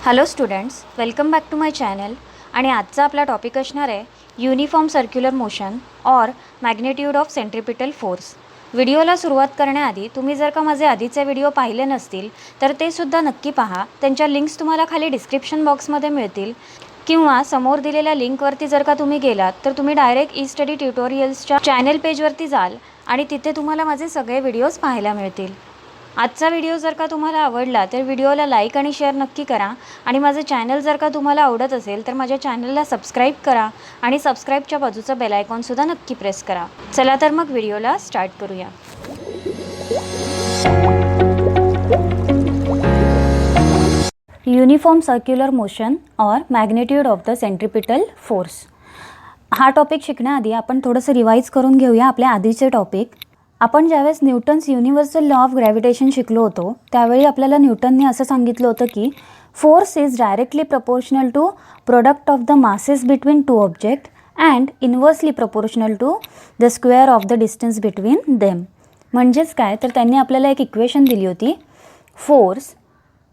Hello students, welcome back to my channel. आणि आजचा आपला टॉपिक असणार आहे uniform circular motion or magnitude of centripetal force. व्हिडिओला सुरुवात करण्याआधी तुम्ही जर का माझे आधीचे व्हिडिओ पाहिले नसतील तर ते सुद्धा नक्की पहा. त्यांच्या लिंक्स तुम्हाला खाली डिस्क्रिप्शन बॉक्समध्ये मिळतील किंवा समोर दिलेल्या लिंकवरती जर का तुम्ही गेलात तर तुम्ही डायरेक्ट ई स्टडी ट्युटोरियल्सच्या चॅनल पेजवरती जाल आणि तिथे तुम्हाला माझे सगळे व्हिडिओज पाहायला मिळतील. आजचा व्हिडिओ जर का तुम्हाला आवडला तर व्हिडिओला लाईक आणि शेअर नक्की करा. आणि माझं चॅनल जर का तुम्हाला आवडत असेल तर माझ्या चॅनलला सबस्क्राईब करा आणि सबस्क्राईबच्या बाजूचं बेल आयकॉनसुद्धा नक्की प्रेस करा. चला तर मग व्हिडिओला स्टार्ट करूया. Uniform circular motion or magnitude of the centripetal force. हा टॉपिक शिकण्याआधी आपण थोडंसं रिवाईज करून घेऊया आपल्या आधीचे टॉपिक. आपण ज्यावेळेस Newton's universal law of gravitation शिकलो होतो त्यावेळी आपल्याला न्यूटनने असं सांगितलं होतं की force is directly proportional to product of the masses between two object and inversely proportional to the square of the distance between them. म्हणजेच काय तर त्यांनी आपल्याला एक इक्वेशन दिली होती. Force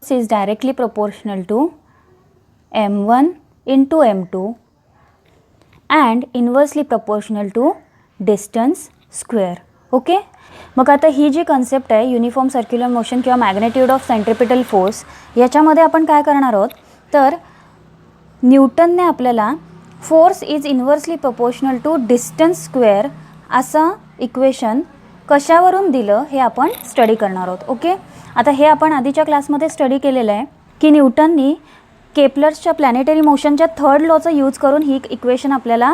is directly proportional to m1 into m2 and inversely proportional to distance square. Okay. मग आता ही जी कन्सेप्ट आहे युनिफॉर्म सर्क्युलर मोशन किंवा मॅग्नेट्यूड ऑफ सेंट्रिपिटल फोर्स, याच्यामध्ये आपण काय करणार आहोत तर न्यूटनने आपल्याला force is inversely proportional to distance square असं इक्वेशन कशावरून दिलं हे आपण स्टडी करणार आहोत. ओके. आता हे आपण आधीच्या क्लासमध्ये स्टडी केलेलं आहे की न्यूटननी केपलर्सच्या प्लॅनेटरी मोशनच्या थर्ड लॉचा यूज करून ही इक्वेशन आपल्याला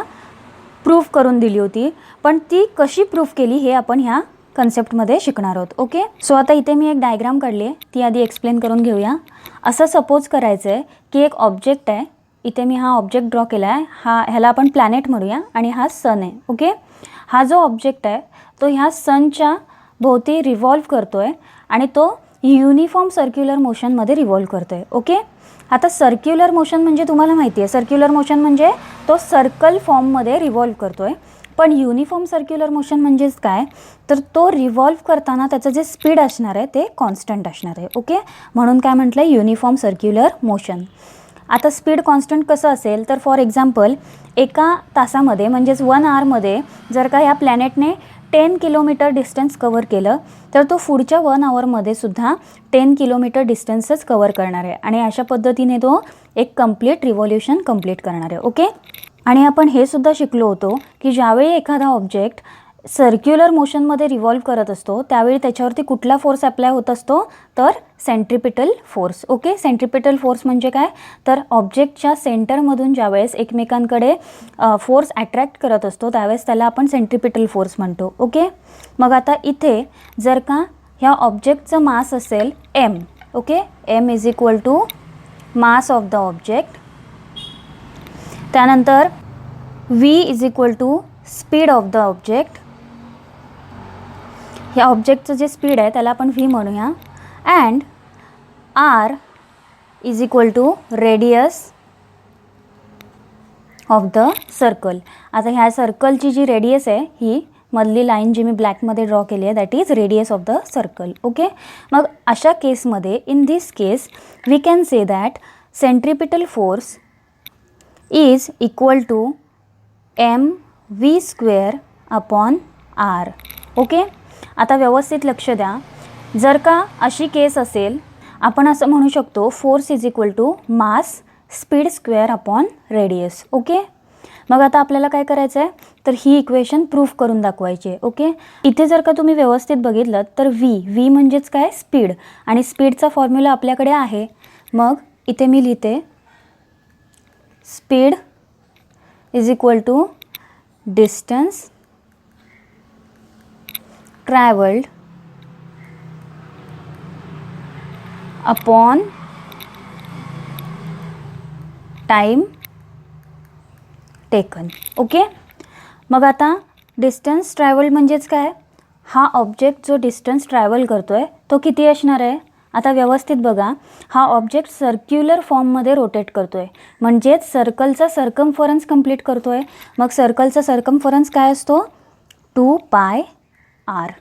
प्रूफ करून दिली होती. पण ती कशी प्रूफ केली हे आपण ह्या कन्सेप्टमध्ये शिकणार आहोत. ओके. सो आता इथे मी एक डायग्राम काढली आहे, ती आधी एक्सप्लेन करून घेऊया. असं सपोज करायचं आहे की एक ऑब्जेक्ट आहे. इथे मी हा ऑब्जेक्ट ड्रॉ केला आहे. ह्याला आपण प्लॅनेट म्हणूया आणि हा सन आहे. ओके. हा जो ऑब्जेक्ट आहे तो ह्या सनच्या भोवती रिव्हॉल्व करतो आहे आणि तो युनिफॉर्म सर्क्युलर मोशनमध्ये रिव्हॉल्व करतो आहे. ओके. आता सर्क्युलर मोशन म्हणजे तुम्हाला माहिती आहे, सर्क्युलर मोशन म्हणजे तो सर्कल फॉर्ममध्ये रिव्हॉल्व करतो आहे. पण युनिफॉर्म सर्क्युलर मोशन म्हणजेच काय तर तो रिव्हॉल्व करताना त्याचं जे स्पीड असणार आहे ते कॉन्स्टंट असणार आहे. ओके. म्हणून काय म्हटलं आहे युनिफॉर्म सर्क्युलर मोशन. आता स्पीड कॉन्स्टंट कसं असेल तर फॉर एक्झाम्पल एका तासामध्ये म्हणजेच 1 आवरमध्ये जर का ह्या प्लॅनेटने 10 किलोमीटर डिस्टन्स कवर केलं तर तो पुढच्या 1 आवरमध्ये सुद्धा 10 किलोमीटर डिस्टन्सच कवर करणार आहे आणि अशा पद्धतीने तो एक कंप्लीट रिव्हॉल्युशन कंप्लीट करणार आहे. ओके. आणि आपण हे सुद्धा शिकलो होतो की ज्यावेळी एखादा ऑब्जेक्ट सर्क्युलर मोशनमध्ये रिव्हॉल्व करत असतो त्यावेळी त्याच्यावरती कुठला फोर्स अप्लाय होत असतो तर centripetal force. Okay. Centripetal force म्हणजे काय तर ऑब्जेक्टच्या सेंटरमधून ज्यावेळेस एकमेकांकडे फोर्स अट्रॅक्ट करत असतो त्यावेळेस त्याला आपण सेंट्रिपिटल फोर्स म्हणतो. ओके. मग आता इथे जर का ह्या ऑब्जेक्टचं मास असेल m. Okay. m is equal to mass of the object. त्यानंतर v is equal to speed of the object. ह्या ऑब्जेक्टचं जे स्पीड आहे त्याला आपण v म्हणूया. And r is equal to radius of the circle. आता ह्या सर्कलची जी रेडियस आहे ही मधली लाईन जी मी ब्लॅकमध्ये ड्रॉ केली आहे that is radius of the circle. Okay. मग अशा केसमध्ये in this case we can say that centripetal force is equal to mv² upon r. Okay. आता व्यवस्थित लक्ष द्या. जर का अशी केस असेल आपण असं म्हणू शकतो force is equal to mass speed square upon radius. Okay. मग आता आपल्याला काय करायचं आहे तर ही इक्वेशन प्रूफ करून दाखवायची आहे. ओके. इथे जर का तुम्ही व्यवस्थित बघितलं तर v म्हणजेच काय स्पीड आणि स्पीडचा फॉर्म्युला आपल्याकडे आहे. मग इथे मी लिहिते speed is equal to distance travelled upon time taken. Okay. मग आता डिस्टन्स ट्रॅव्हल्ड म्हणजेच काय हा ऑब्जेक्ट जो डिस्टन्स ट्रॅव्हल करतो आहे तो किती असणार आहे. आता व्यवस्थित बघा. हा ऑब्जेक्ट सर्क्युलर फॉर्ममध्ये रोटेट करतो आहे म्हणजेच सर्कलचा सर्कम्फरन्स कंप्लीट करतो आहे. मग सर्कलचा सर्कम्फरन्स काय असतो 2πr.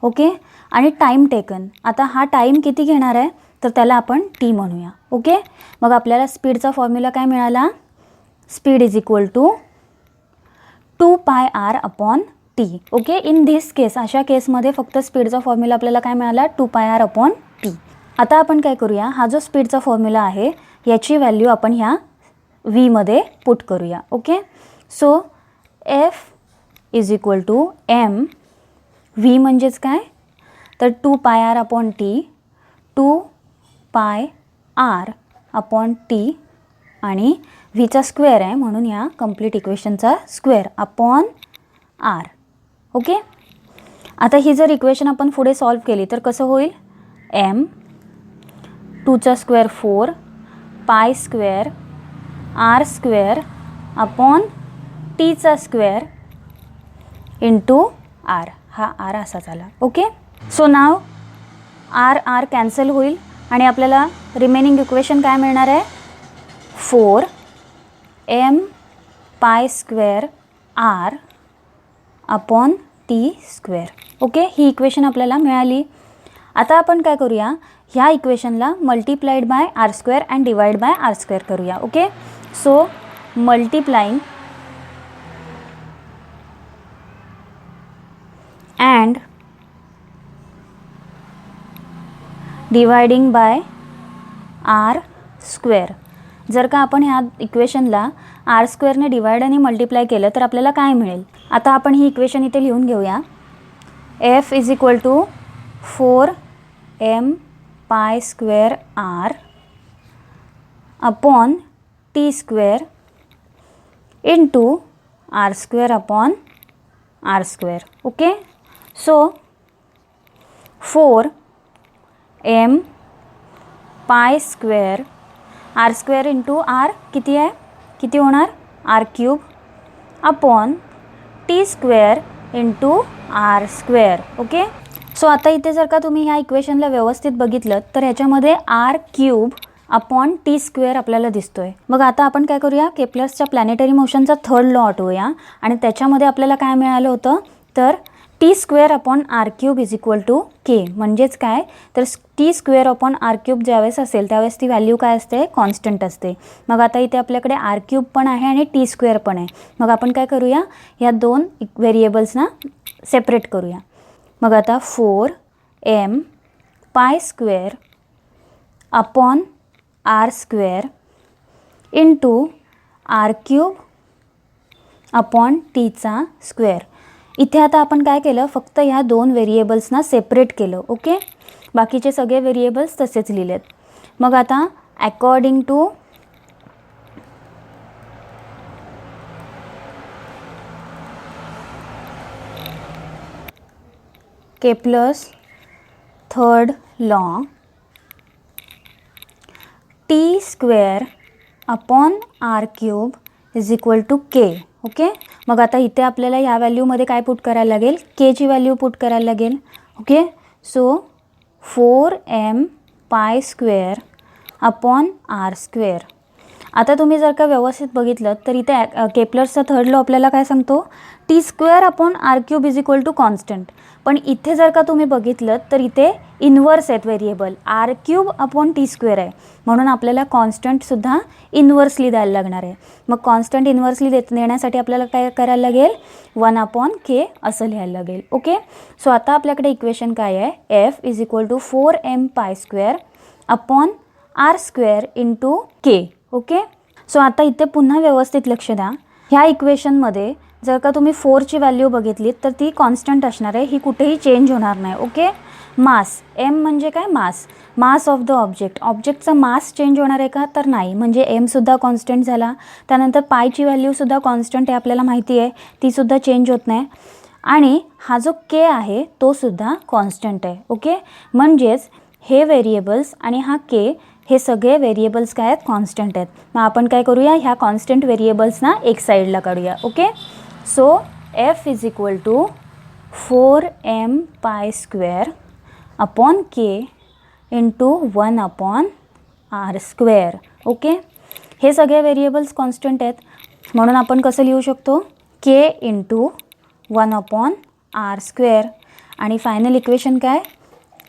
ओके. आणि टाईम टेकन. आता हा टाईम किती घेणार आहे तर त्याला आपण टी म्हणूया. ओके, मग आपल्याला स्पीडचा फॉर्म्युला काय मिळाला? Speed is equal to 2πr/t. Okay, in this case, अशा केसमध्ये फक्त स्पीडचा फॉर्म्युला आपल्याला काय मिळाला? 2πr/t. आता आपण काय करूया, हा जो स्पीडचा फॉर्म्युला आहे याची व्हॅल्यू आपण ह्या व्हीमध्ये पुट करूया. Okay, so F is equal to M, V म्हणजेच काय तर 2πr/t, 2πr/t आणि व्हीचा स्क्वेअर आहे म्हणून या कंप्लीट इक्वेशनचा स्क्वेअर अपॉन आर. ओके, आता ही जर इक्वेशन आपण पुढे सॉल्व केली तर कसं होईल? M 2चा square 4 pi square R square upon टीचा स्क्वेअर इंटू आर. हा आर असा झाला. Okay, so now R R cancel होईल आणि आपल्याला रिमेनिंग इक्वेशन काय मिळणार आहे? 4m pi square R upon T square. Okay, ही इक्वेशन आपल्याला मिळाली. आता आपण काय करूया, ह्या इक्वेशनला multiplied by R square and divide by R square करूया. Okay, so multiplying and dividing by R square. जर का आपण ह्या इक्वेशनला आर स्क्वेअरने डिवाइड आणि मल्टिप्लाय केलं तर आपल्याला काय मिळेल? आता आपण ही इक्वेशन इथे लिहून घेऊया. F is equal to 4m pi square R upon T square into R square upon R square. Okay, so 4m pi square R square into R किती आहे? किती होणार? R cube upon T square into R square. Okay, so आता इथे जर का तुम्ही ह्या इक्वेशनला व्यवस्थित बघितलं तर ह्याच्यामध्ये R cube upon T square आपल्याला दिसतोय. मग आता आपण काय करूया, केप्लर्सच्या प्लॅनेटरी मोशनचा थर्ड लॉ आठवूया आणि त्याच्यामध्ये आपल्याला काय मिळालं होतं तर T square upon R cube is equal to K. म्हणजेच काय तर T square upon R cube ज्यावेळेस असेल त्यावेळेस ती व्हॅल्यू काय असते? कॉन्स्टंट असते. मग आता इथे आपल्याकडे आर क्यूब पण आहे आणि टी स्क्वेअर पण आहे. मग आपण काय करूया, ह्या दोन व्हेरिएबल्सना सेपरेट करूया. मग आता 4m pi square upon R square into R cube upon टीचा स्क्वेअर. इथे आता आपण काय केलं, फक्त ह्या दोन व्हेरिएबल्सना सेपरेट केलं. ओके, बाकीचे सगळे व्हेरिएबल्स तसेच लिहिलेत. मग आता according to Kepler's third law, T square upon R cube is equal to K. Okay, मग आता इथे आपल्याला ह्या व्हॅल्यूमध्ये काय पुट करायला लागेल? केची व्हॅल्यू पुट करायला लागेल. Okay, so 4m pi square upon R square. आता तुम्ही जर का व्यवस्थित बघितलं तर इथे केप्लर्सचा थर्ड लॉ आपल्याला काय सांगतो? T square upon R cube is equal to constant. पण इथे जर का तुम्ही बघितलं तर इथे इन्व्हर्स आहेत variable, R cube upon T square आहे म्हणून आपल्याला कॉन्स्टंटसुद्धा इन्व्हर्सली द्यायला लागणार आहे. मग कॉन्स्टंट इन्व्हर्सली देण्यासाठी आपल्याला काय करायला लागेल? 1/k असं लिहायला लागेल. ओके, सो आता आपल्याकडे इक्वेशन काय आहे? F is equal to 4m pi square upon R square into K. Okay, so आता इथे पुन्हा व्यवस्थित लक्ष द्या. ह्या इक्वेशनमध्ये जर का तुम्ही 4ची व्हॅल्यू बघितलीत तर ती कॉन्स्टंट असणार आहे, ही कुठेही चेंज होणार नाही. ओके, मास एम म्हणजे काय? मास ऑफ द ऑब्जेक्टचा मास चेंज होणार आहे का? तर नाही. म्हणजे एमसुद्धा कॉन्स्टंट झाला. त्यानंतर पायची व्हॅल्यूसुद्धा कॉन्स्टंट आहे, आपल्याला माहिती आहे, तीसुद्धा चेंज होत नाही. आणि हा जो के आहे तोसुद्धा कॉन्स्टंट आहे. ओके, म्हणजेच हे व्हेरिएबल्स आणि हा के हे सगळे व्हेरिएबल्स काय आहेत? कॉन्स्टंट आहेत. मग आपण काय करूया, ह्या कॉन्स्टंट व्हेरिएबल्सना एक साईडला काढूया. Okay, so F is equal to 4m pi square upon K into 1/r square. Okay, हे सगळे व्हेरिएबल्स कॉन्स्टंट आहेत म्हणून आपण कसं लिहू शकतो? K into 1/r square. आणि फायनल इक्वेशन काय?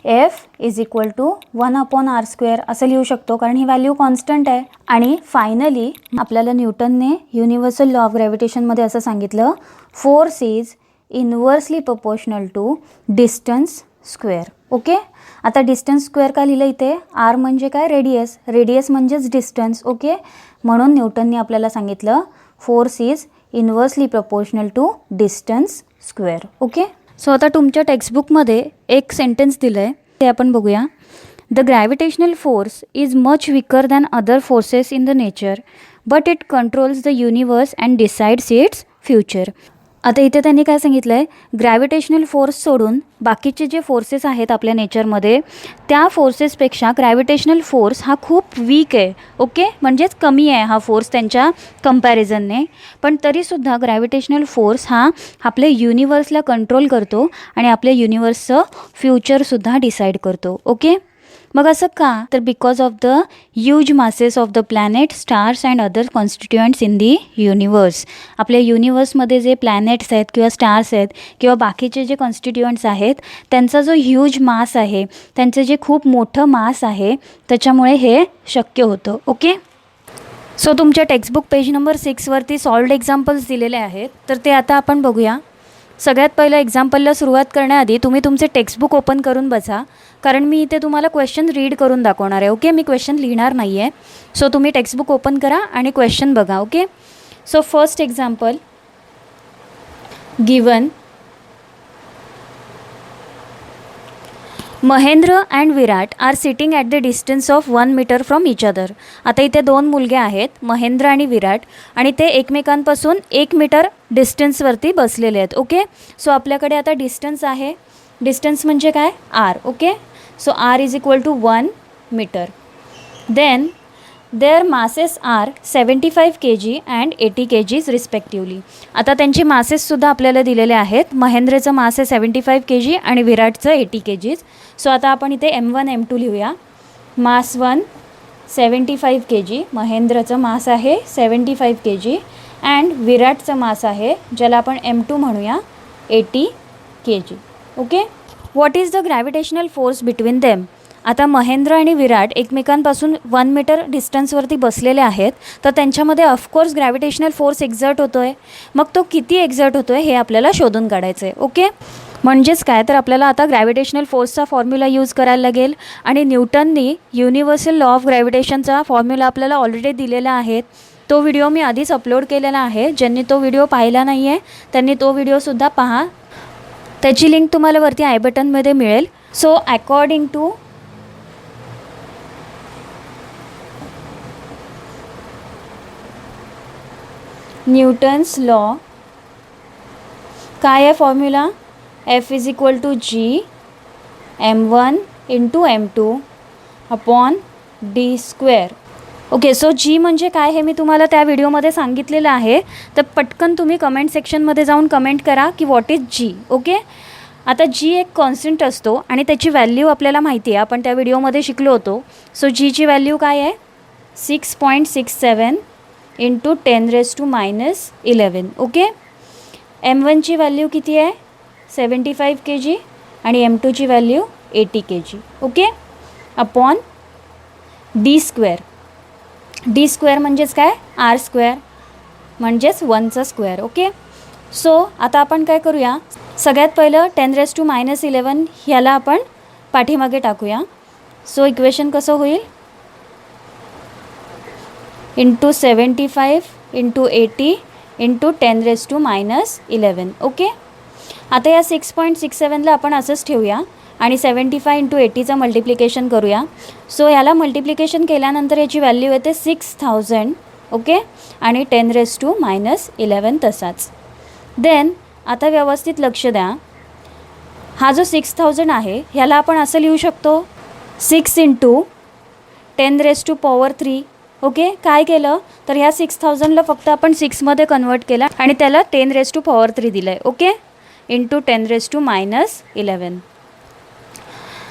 F is equal to 1/r² असं लिहू शकतो, कारण ही व्हॅल्यू कॉन्स्टंट आहे. आणि फायनली आपल्याला न्यूटनने युनिव्हर्सल लॉ ऑफ ग्रॅव्हिटेशनमध्ये असं सांगितलं, force is inversely proportional to distance square. Okay, आता डिस्टन्स स्क्वेअर का लिहिलं इथे? आर म्हणजे काय? रेडियस. रेडियस म्हणजेच डिस्टन्स. ओके, म्हणून न्यूटनने आपल्याला सांगितलं force is inversely proportional to distance square. Okay, so आता तुमच्या टेक्स्टबुकमध्ये एक सेंटेन्स दिलं आहे, ते आपण बघूया. The gravitational force is much weaker than other forces in the nature, but it controls the universe and decides its future. आता इथे त्यांनी काय सांगितलं आहे, ग्रॅव्हिटेशनल फोर्स सोडून बाकीचे जे फोर्सेस आहेत आपल्या नेचरमध्ये, त्या फोर्सेसपेक्षा ग्रॅव्हिटेशनल फोर्स हा खूप वीक आहे. ओके, म्हणजेच कमी आहे हा फोर्स त्यांच्या कंपॅरिझनने. पण तरीसुद्धा ग्रॅव्हिटेशनल फोर्स हा आपल्या युनिवर्सला कंट्रोल करतो आणि आपल्या युनिवर्सचं फ्युचरसुद्धा डिसाईड करतो. ओके, मग असं का? तर because of the huge masses of the planet, stars and other constituents in the universe. आपल्या युनिवर्समध्ये जे प्लॅनेट्स आहेत किंवा स्टार्स आहेत किंवा बाकीचे जे कॉन्स्टिट्युएंट्स आहेत, त्यांचा जो ह्यूज मास आहे, त्यांचं जे खूप मोठं मास आहे, त्याच्यामुळे हे शक्य होतं. ओके, सो तुमच्या टेक्स्टबुक पेज नंबर 6वरती सॉल्व्ड एक्झाम्पल्स दिलेले आहेत, तर ते आता आपण बघूया. सगळ्यात पहिलं एक्झाम्पलला सुरुवात करण्याआधी तुम्ही तुमचे टेक्स्टबुक ओपन करून बसा, कारण मी इथे तुम्हाला क्वेश्चन रीड करून दाखवणार आहे. ओके, मी क्वेश्चन लिहिणार नाही आहे. सो तुम्ही टेक्स्टबुक ओपन करा आणि क्वेश्चन बघा. Okay, so first example given, Mahendra and Virat are sitting at the distance of 1 metre from each other. आता इथे दोन मुलगे आहेत, महेंद्र आणि विराट, आणि ते एकमेकांपासून 1 मीटर डिस्टन्सवरती बसलेले आहेत. ओके, सो आपल्याकडे आता डिस्टन्स आहे. डिस्टन्स म्हणजे काय? R. Okay, so R is equal to 1 metre. Then their masses are 75 kg and 80 kgs respectively. आता त्यांचे मासेससुद्धा आपल्याला दिलेले आहेत. महेंद्रचं मास आहे 75 kg आणि विराटचं 80 kgs. सो आता आपण इथे M1 M2 लिहूया. मास 1 75 kg, महेंद्रचं मास आहे 75 kg अँड विराटचं मास आहे, ज्याला आपण M2 म्हणूया, 80 kg. Okay, what is the gravitational force between them. आता महेंद्र आणि विराट एकमेकांपासून 1 मीटर डिस्टन्सवरती बसलेले आहेत, तर त्यांच्यामध्ये ऑफकोर्स ग्रॅव्हिटेशनल फोर्स एक्झर्ट होतो आहे. मग तो किती एक्झर्ट होतो आहे हे आपल्याला शोधून काढायचं आहे. ओके, म्हणजेच काय, तर आपल्याला आता ग्रॅव्हिटेशनल फोर्सचा फॉर्म्युला यूज करायला लागेल. आणि न्यूटननी युनिव्हर्सल लॉ ऑफ ग्रॅव्हिटेशनचा फॉर्म्युला आपल्याला ऑलरेडी दिलेला आहे. तो व्हिडिओ मी आधीच अपलोड केलेला आहे. ज्यांनी तो व्हिडिओ पाहिला नाही आहे त्यांनी तो व्हिडिओसुद्धा पहा. त्याची लिंक तुम्हाला वरती आय बटनमध्ये मिळेल. So according to Newton's law, काय आहे formula? F is equal to G M1 into M2 upon D². Okay, so G म्हणजे काय हे मी तुम्हाला त्या व्हिडिओमध्ये सांगितलेलं आहे. तर पटकन तुम्ही कमेंट सेक्शनमध्ये जाऊन कमेंट करा की व्हॉट इज G. ओके, आता G एक कॉन्स्टंट असतो आणि त्याची व्हॅल्यू आपल्याला माहिती आहे, आपण त्या व्हिडिओमध्ये शिकलो होतो. सो Gची व्हॅल्यू काय आहे? 6.67 इंटू 10⁻⁻11. ओके, M1ची व्हॅल्यू किती आहे? 75 kg आणि M2ची value 80 kg. Okay, upon D². D² म्हणजेच काय? R² म्हणजेच 1चा स्क्वेअर. ओके, सो आता आपण काय करूया, सगळ्यात पहिलं 10⁻⁻11 ह्याला आपण पाठीमागे टाकूया. सो इक्वेशन कसं होईल? Into 75 into 80 into 10⁻⁻11. ओके, आता या 6.67ला आपण असंच ठेवूया आणि 75 इंटू 80चं मल्टिप्लिकेशन करूया. सो याला मल्टिप्लिकेशन केल्यानंतर याची व्हॅल्यू येते 6000. ओके, आणि 10⁻⁻11 तसाच. देन आता व्यवस्थित लक्ष द्या, हा जो 6000 आहे ह्याला आपण असं लिहू शकतो 6 इंटू 10⁻³ ओके, काय केलं तर ह्या 6000ला फक्त आपण 6मध्ये कन्वर्ट केला आणि त्याला 10⁻³ दिलं आहे. Okay, into 10⁻⁻11.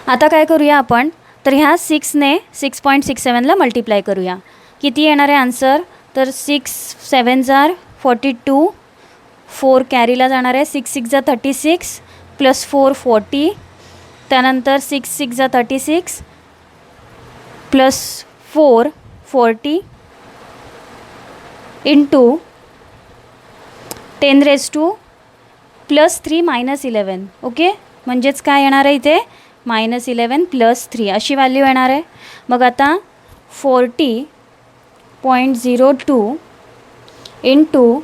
आता काय करूया आपण, तर ह्या 6ने 6.67ला मल्टिप्लाय करूया. किती येणार आहे आन्सर? तर 6 7 जार 42, 4 कॅरीला जाणार आहे, 6 6 जा 36 प्लस 4 40 त्यानंतर 6 6 जा 36 plus 4 40 into 10⁻³ plus 3 minus 11. Okay, म्हणजेच काय येणार आहे इथे -11 प्लस 3 अशी व्हॅल्यू येणार आहे. मग आता 40.02 इंटू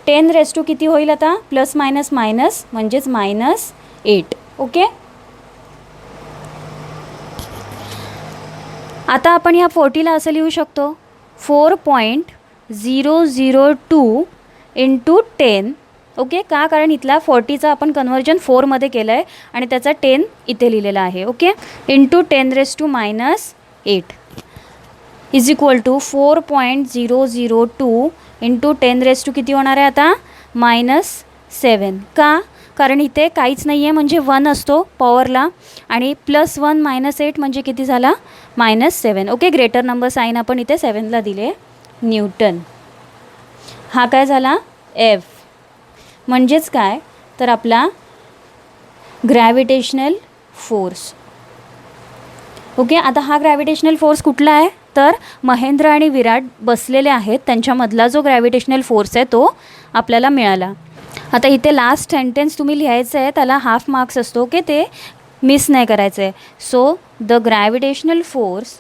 10⁻² किती होईल आता प्लस मायनस मायनस म्हणजेच -8. ओके, आता आपण ह्या 40ला असं लिहू शकतो 4.002 इंटू 10. ओके, का कारण इथला 40चा आपण कन्वर्जन 4मध्ये केलं आहे आणि त्याचा 10 इथे लिहिलेला आहे. Okay, into 10⁻⁻8 is equal to 4.002 into 10⁻² किती होणार आहे आता -7. का कारण इथे काहीच नाही आहे म्हणजे 1 असतो पॉवरला आणि +1 -8 म्हणजे किती झाला -7. ओके, ग्रेटर नंबर साईन आपण इथे 7ला दिले. न्यूटन हा काय झाला F, म्हणजेच काय तर आपला ग्रॅव्हिटेशनल फोर्स. ओके, आता हा ग्रॅव्हिटेशनल फोर्स कुठला आहे तर महेंद्र आणि विराट बसलेले आहेत त्यांच्यामधला जो ग्रॅव्हिटेशनल फोर्स आहे तो आपल्याला मिळाला. आता इथे लास्ट सेंटेन्स तुम्ही लिहायचं आहे, त्याला हाफ मार्क्स असतो. ओके, ते मिस नाही करायचं आहे. So the gravitational force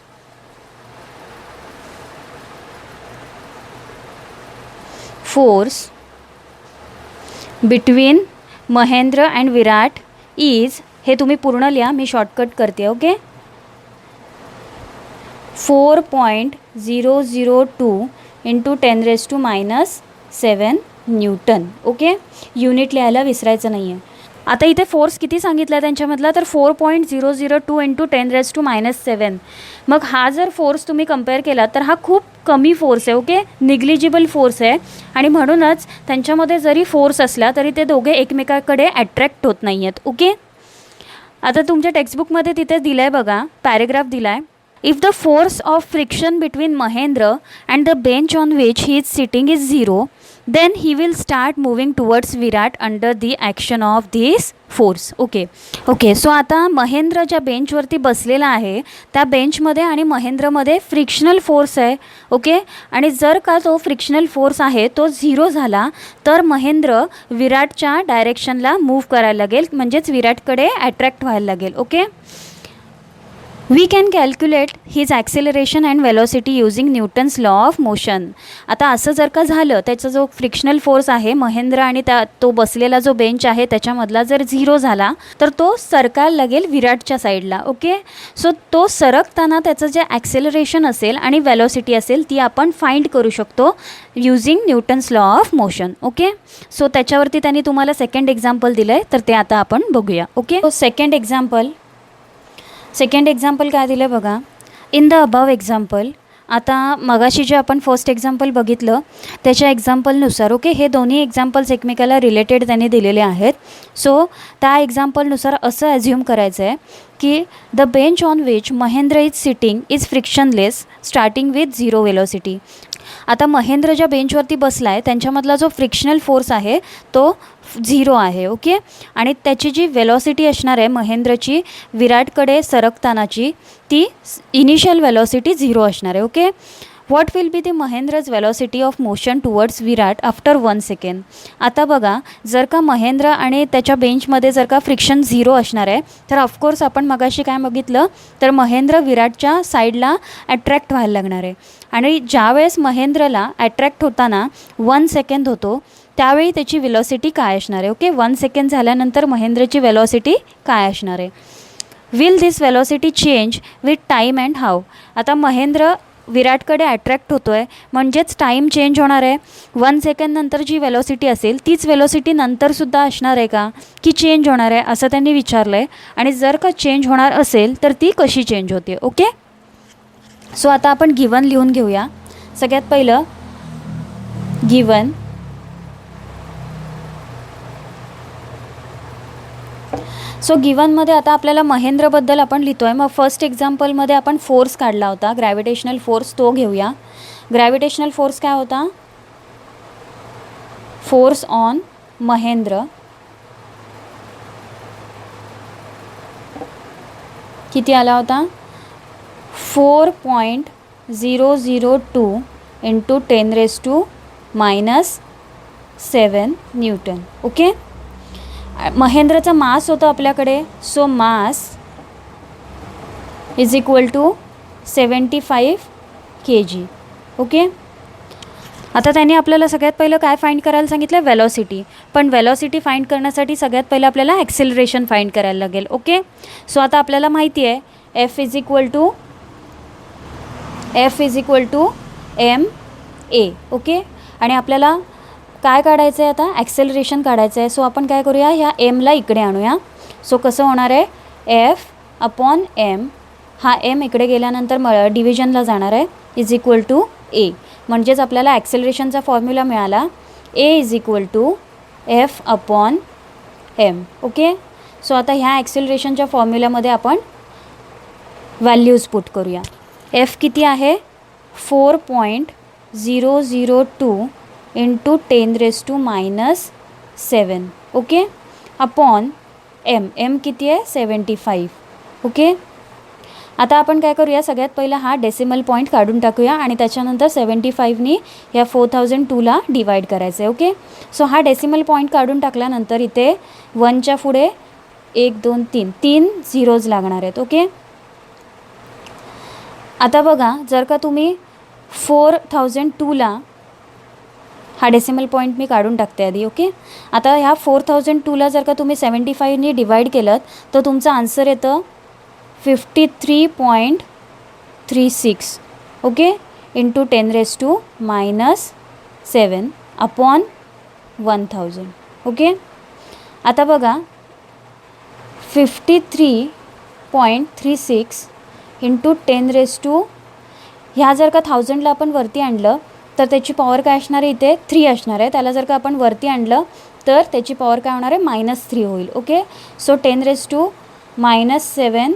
between Mahendra and Virat is, हे तुम्ही पूर्ण लिहा, मी शॉर्टकट करते. Okay, 4.002 into 10⁻⁻7 newton. Okay, unit लिहायला विसरायचं नाही आहे. आता इथे फोर्स किती सांगितला आहे त्यांच्यामधला तर 4.002 इंटू 10⁻⁻7. मग हा जर फोर्स तुम्ही कंपेअर केला तर हा खूप कमी फोर्स आहे. ओके, निग्लिजिबल फोर्स आहे आणि म्हणूनच त्यांच्यामध्ये जरी फोर्स असला तरी ते दोघे एकमेकाकडे अट्रॅक्ट होत नाही आहेत. ओके, आता तुमच्या टेक्स्टबुकमध्ये तिथे दिलं आहे बघा, पॅरेग्राफ दिला आहे. If the force of friction between Mahendra and the bench on which he is sitting is 0, then he will start moving towards Virat under the action of this force. Okay, so आता महेंद्र ज्या बेंचवरती बसलेला आहे त्या बेंचमध्ये आणि महेंद्रमध्ये frictional force आहे. Okay, आणि जर का तो फ्रिक्शनल फोर्स आहे तो 0 झाला तर महेंद्र विराटच्या डायरेक्शनला मूव्ह करायला लागेल, म्हणजेच विराटकडे अट्रॅक्ट व्हायला लागेल. Okay, we can calculate his acceleration and velocity using Newton's law of motion. आता असं जर का झालं, त्याचा जो फ्रिक्शनल फोर्स आहे महेंद्र आणि तो बसलेला जो बेंच आहे त्याच्यामधला जर 0 झाला तर तो सरकायला लागेल विराटच्या साईडला. ओके, सो तो सरकताना त्याचं जे ॲक्सेलरेशन असेल आणि वेलॉसिटी असेल ती आपण फाइंड करू शकतो using Newton's law of motion. Okay, so त्याच्यावरती त्यांनी तुम्हाला सेकंड एक्झाम्पल दिलं आहे तर ते आता आपण बघूया. ओके, सो सेकंड एक्झाम्पल काय दिलं बघा. इन द अबव एक्झाम्पल, आता मगाशी जे आपण फर्स्ट एक्झाम्पल बघितलं त्याच्या एक्झाम्पलनुसार, ओके, हे दोन्ही एक्झाम्पल्स एकमेकाला रिलेटेड त्यांनी दिलेले आहेत. सो त्या एक्झाम्पलनुसार असं ॲझ्युम करायचं आहे की the bench on which Mahendra is sitting is frictionless starting with 0 velocity. आता महेंद्र ज्या बेंचवरती बसला आहे त्यांच्यामधला जो फ्रिक्शनल फोर्स आहे तो 0 आहे. ओके, आणि त्याची जी वेलॉसिटी असणार आहे महेंद्रची विराटकडे सरकतानाची ती इनिशियल वेलॉसिटी 0 असणार आहे. Okay, what will be the Mahendra's velocity of motion towards Virat after 1 second. आता बघा, जर का महेंद्र आणि त्याच्या बेंचमध्ये जर का फ्रिक्शन 0 असणार आहे तर ऑफकोर्स आपण मगाशी काय बघितलं तर महेंद्र विराटच्या साईडला अट्रॅक्ट व्हायला लागणार आहे आणि ज्यावेळेस महेंद्रला अट्रॅक्ट होताना 1 सेकंद होतो त्यावेळी त्याची वेलॉसिटी काय असणार आहे. ओके, 1 सेकंड झाल्यानंतर महेंद्रची वेलॉसिटी काय असणार आहे. Will this velocity change with time and how. आता महेंद्र विराटकडे अट्रॅक्ट होतो आहे म्हणजेच टाईम चेंज होणार आहे. 1 सेकंड नंतर जी वेलॉसिटी असेल तीच वेलॉसिटी नंतरसुद्धा असणार आहे का की चेंज होणार आहे असं त्यांनी विचारलं आहे. आणि जर का चेंज होणार असेल तर ती कशी चेंज होते. ओके, सो आता आपण गिवन लिहून घेऊया. सगळ्यात पहिलं गिवन, सो गिवनमध्ये आता आपल्याला महेंद्रबद्दल आपण लिहितो आहे. मग फर्स्ट एक्झाम्पलमध्ये आपण फोर्स काढला होता ग्रॅव्हिटेशनल फोर्स, तो घेऊया. ग्रॅव्हिटेशनल फोर्स काय होता, फोर्स ऑन महेंद्र किती आला होता 4.002 इंटू 10⁻⁻7 न्यूटन. ओके. महेंद्रचा मास होता आपल्याकडे. So mass is equal to 75 kg. Okay. आता त्याने आपल्याला सगळ्यात पहिलं काय फाइंड करायला सांगितलं, वेलॉसिटी. पण वेलॉसिटी फाइंड करण्यासाठी सगळ्यात पहिलं आपल्याला ॲक्सेलरेशन फाइंड करायला लागेल. ओके. सो आता आपल्याला माहिती आहे F is equal to ma. Okay. आणि आपल्याला काय काढायचं आहे आता, ॲक्सेलरेशन काढायचं आहे. सो आपण काय करूया, ह्या एमला इकडे आणूया. सो कसं होणार आहे, एफ अपॉन एम, हा एम इकडे गेल्यानंतर डिव्हिजनला जाणार आहे, इज इक्वल टू ए. म्हणजेच आपल्याला ॲक्सेलरेशनचा फॉर्म्युला मिळाला, A is equal to F upon M. Okay. So आता ह्या ॲक्सेलरेशनच्या फॉर्म्युल्यामध्ये आपण व्हॅल्यूज पुट करूया. एफ किती आहे 4.002 इंटू 10⁻⁻7. ओके. अपॉन एम किती आहे 75. ओके. आता आपण काय करूया, सगळ्यात पहिला हा डेसिमल पॉईंट काढून टाकूया आणि त्याच्यानंतर 75नी या 4002ला डिवाईड करायचं आहे. ओके. सो हा डेसिमल पॉईंट काढून टाकल्यानंतर इथे 1च्या पुढे 1 2 3 झिरोज लागणार आहेत. ओके. आता बघा, जर का तुम्ही 4002ला, हा डेसिमल पॉईंट मी काढून टाकते आधी. ओके. आता ह्या 4002ला जर का तुम्ही 75नी डिवाईड केलं तर तुमचं आन्सर येतं 53.36. ओके. Into 10⁻⁻7 upon 1000. ओके. आता बघा 53.36 इंटू 10⁻, ह्या जर का 1000ला आपण वरती आणलं तर त्याची पॉवर काय असणार आहे, इथे 3 असणार आहे. त्याला जर का आपण वरती आणलं तर त्याची पॉवर काय होणार आहे, -3 होईल. ओके. सो 10⁻⁻7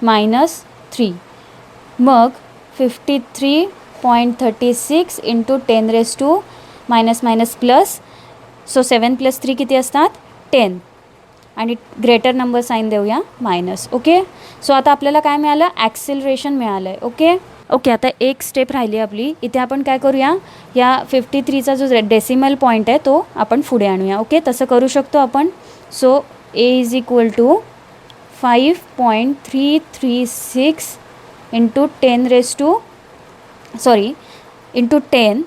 -3, मग 53.36 इंटू 10⁻⁻ प्लस, सो 7 + 3 किती असतात 10, आणि ग्रेटर नंबर साईन देऊया मायनस. ओके. सो आता आपल्याला काय मिळालं, ॲक्सेलरेशन मिळालं आहे. ओके. ओके. आता एक स्टेप राहिली आपली. इथे आपण काय करूया, या 53चा जो डेसिमल पॉईंट आहे तो आपण पुढे आणूया. ओके. तसं करू शकतो आपण. So A is equal to 5.336 into 10 into 10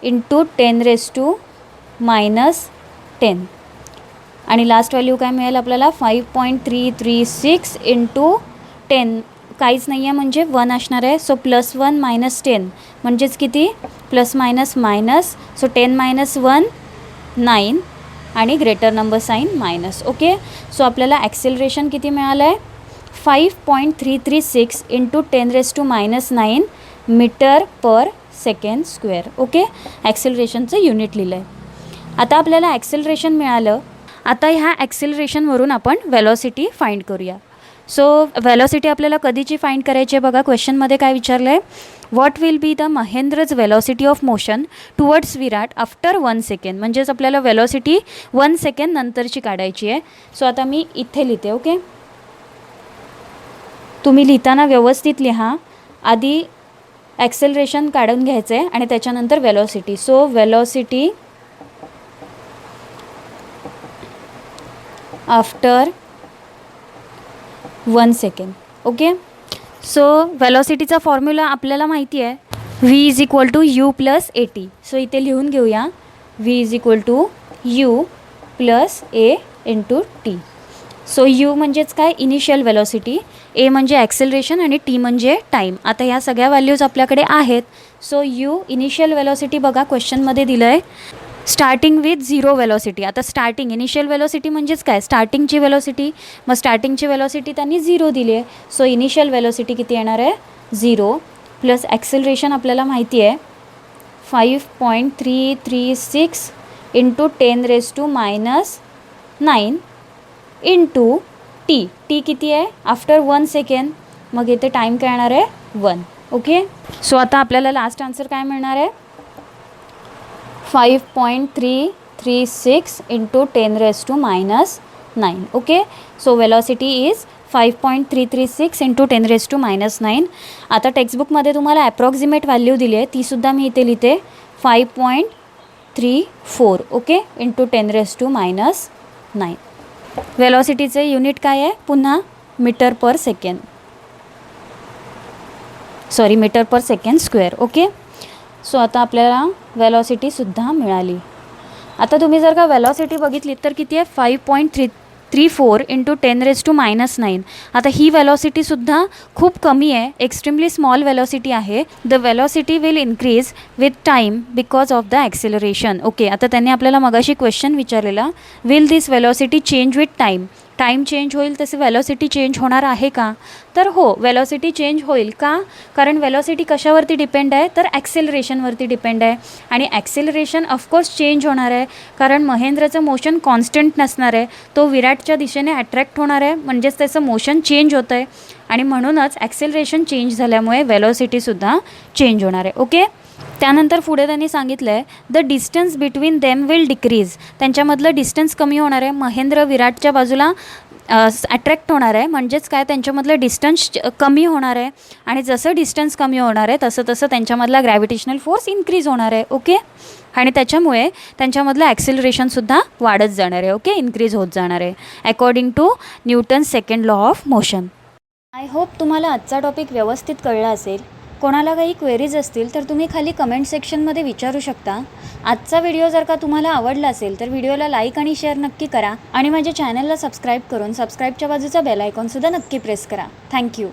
into 10⁻⁻10, आणि लास्ट व्हॅल्यू काय मिळेल आपल्याला 5.336 इंटू 10, काहीच नाही आहे म्हणजे 1 असणार आहे. सो +1 - 10 म्हणजेच किती, प्लस मायनस मायनस, सो 10 - 1 9, आणि greater number sign minus. Okay. So आपल्याला ॲक्सेलरेशन किती मिळालं आहे 5.336 into 10⁻⁻9 metre per second square. Okay. ॲक्सेलरेशनचं युनिट लिहिलं आहे. आता आपल्याला ॲक्सेलरेशन मिळालं. आता ह्या ॲक्सेलरेशनवरून आपण वेलॉसिटी फाइंड करूया. सो वेलॉसिटी आपल्याला कधीची फाइंड करायची आहे बघा, क्वेश्चनमध्ये काय विचारलं आहे, what will be the Mahendra's velocity of motion towards Virat after 1 second. म्हणजेच आपल्याला वेलॉसिटी 1 सेकंड नंतरची काढायची आहे. सो आता मी इथे लिहिते. ओके. तुम्ही लिहिताना व्यवस्थित लिहा. आधी ॲक्सेलरेशन काढून घ्यायचं आहे आणि त्याच्यानंतर velocity. So velocity after 1 second. Okay. So वेलॉसिटीचा फॉर्म्युला आपल्याला माहिती आहे, v is equal to u plus AT. So इथे लिहून घेऊया, v is equal to u plus a into T. So u म्हणजेच काय, इनिशियल वेलॉसिटी, a म्हणजे ॲक्सेलरेशन आणि t म्हणजे टाईम. आता ह्या सगळ्या व्हॅल्यूज आपल्याकडे आहेत. सो u इनिशियल वेलॉसिटी बघा क्वेश्चनमध्ये दिलं आहे, स्टार्टिंग विथ 0 वेलॉसिटी. आता स्टार्टिंग इनिशियल वेलॉसिटी म्हणजेच काय, स्टार्टिंगची वेलॉसिटी. मग स्टार्टिंगची वेलॉसिटी त्यांनी 0 दिली आहे. सो इनिशियल वेलॉसिटी किती येणार आहे 0, प्लस ॲक्सेलरेशन आपल्याला माहिती आहे 5.336 इंटू 10⁻⁹ इंटू टी. टी किती आहे आफ्टर 1 सेकंड, मग इथे टाईम काय येणार आहे 1. ओके. सो आता आपल्याला लास्ट आन्सर काय मिळणार आहे 5.336 into 10⁻⁹. Okay. So velocity is 5.336 into 10⁻⁻⁹. आता टेक्स्टबुकमध्ये तुम्हाला ॲप्रॉक्सिमेट व्हॅल्यू दिली आहे, तीसुद्धा मी इथे लिहिते 5.34 ओके इंटू 10⁻⁹. वेलॉसिटीचे युनिट काय आहे पुन्हा metre per second, sorry metre per second square. Okay, so आता आपल्याला वेलॉसिटीसुद्धा मिळाली. आता तुम्ही जर का वेलॉसिटी बघितली तर किती आहे 5.34 इंटू 10⁻⁹. आता ही वेलॉसिटीसुद्धा खूप कमी आहे, एक्स्ट्रीमली स्मॉल वेलॉसिटी आहे. The velocity will increase with time because of the acceleration. Okay, आता त्यांनी आपल्याला मगाशी क्वेश्चन विचारलेला, will this velocity change with time. Time change होईल तसे वेलॉसिटी चेंज होणार आहे का? तर हो, वेलॉसिटी चेंज होईल. का? कारण वेलॉसिटी कशावरती डिपेंड आहे तर ॲक्सेलरेशनवरती डिपेंड आहे. आणि ॲक्सेलरेशन ऑफकोर्स चेंज होणार आहे, कारण महेंद्रचं मोशन कॉन्स्टंट नसणार आहे, तो विराटच्या दिशेने अट्रॅक्ट होणार आहे, म्हणजेच त्याचं मोशन चेंज होतं आहे. आणि म्हणूनच ॲक्सेलरेशन चेंज झाल्यामुळे वेलॉसिटीसुद्धा चेंज होणार आहे. ओके, त्यानंतर पुढे त्यांनी सांगितलं आहे the distance between them will decrease. त्यांच्यामधलं डिस्टन्स कमी होणार आहे, महेंद्र विराटच्या बाजूला अट्रॅक्ट होणार आहे, म्हणजेच काय त्यांच्यामधलं डिस्टन्स कमी होणार आहे. आणि जसं डिस्टन्स कमी होणार आहे तसं तसं त्यांच्यामधला ग्रॅव्हिटेशनल फोर्स इन्क्रीज होणार आहे. ओके, आणि त्याच्यामुळे त्यांच्यामधलं ॲक्सिलरेशनसुद्धा वाढत जाणार आहे. ओके, इन्क्रीज होत जाणार आहे according to Newton's second law of motion. I hope तुम्हाला आजचा टॉपिक व्यवस्थित कळला असेल. कोणाला काही क्वेरीज असतील तर तुम्ही खाली कमेंट सेक्शनमध्ये विचारू शकता. आजचा व्हिडिओ जर का तुम्हाला आवडला असेल तर व्हिडिओला लाईक आणि शेअर नक्की करा आणि माझ्या चॅनलला सबस्क्राईब करून सबस्क्राईबच्या बाजूचा बेल आयकॉनसुद्धा नक्की प्रेस करा. थँक्यू.